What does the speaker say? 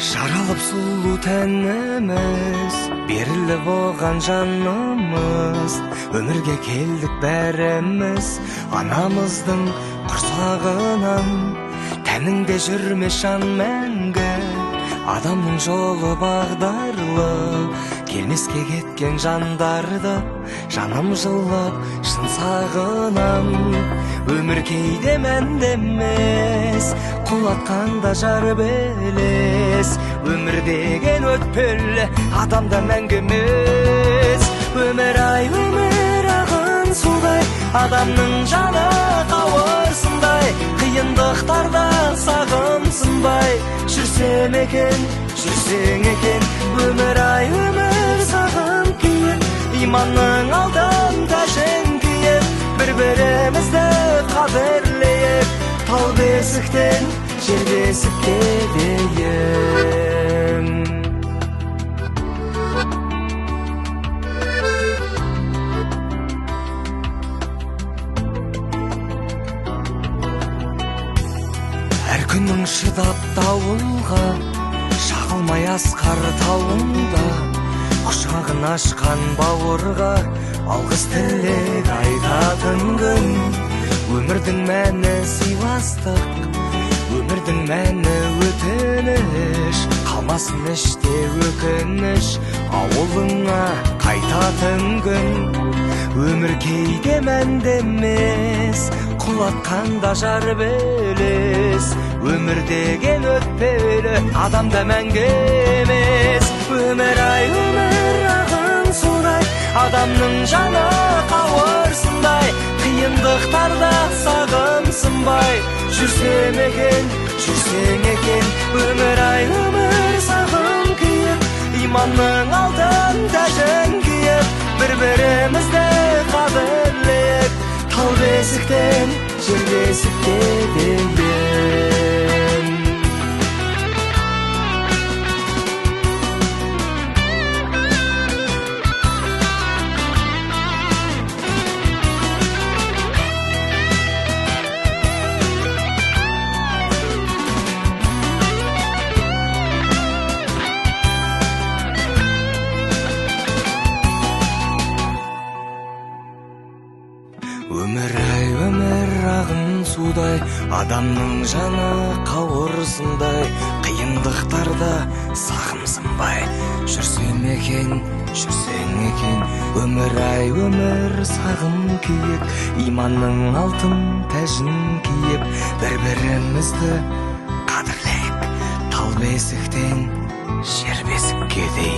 Жаралып сулуу тәніміз, беріліп оған жанымыз, өмірге келдік бәріміз, анамыздың құрсағынан. Тәніңде жүрме жан мәңгі, адамның жолы бағдарлы, келмеске кеткен жандарды жаным жылап шын сағынам. Өмір кейде мәнді емес, құлатқанда жар белес, өмір деген өтпелі, адамда мәңгі емес. Өмір ай, өмір ағын судай, адамның жаны қауырсындай, қиындықтарда сағымсынбай жүрсем екен, жүрсең екен. Өмір ай, өмір сағым күйіп, иманның алдын тәжін күйіп, бір-бірімізді қадірлейік, тау бесіктен жер бесікке дейін. Әр күнің шыдап дауылға, шағылмай асқар тауында, құшағын ашқан бауырға алғыс тілек айтатын күн. Өмірдің мәні сыйластық, өмірдің мәні өтініш, қалмасын іште өкініш, ауылыңа қайтатын күн. Өмір кейде мәнді емес, құлатқанда жар белес, өмір деген өтпелі, адамда мәңгі емес. Өмір ай, өмір ағын судай, адамның жаны қауырсындай, қиындықтарда сағымсынбай жүрсем екен, жүрсең екен. Өмір ай, өмір сағым күйіп, иманның алдын тәжін күйіп, бір-бірімізді қадірлейік, тау бесіктен жер бесікке дейін. Өмір ай, өмір ағын судай, адамның жаны қауырсындай, қиындықтарда сағымсынбай жүрсем екен, жүрсең екен. Өмір ай, өмір сағым күйіп, иманның алтын тәжін киіп, бір-бірімізді қадірлейік, тал бесіктен жер бесікке дейін.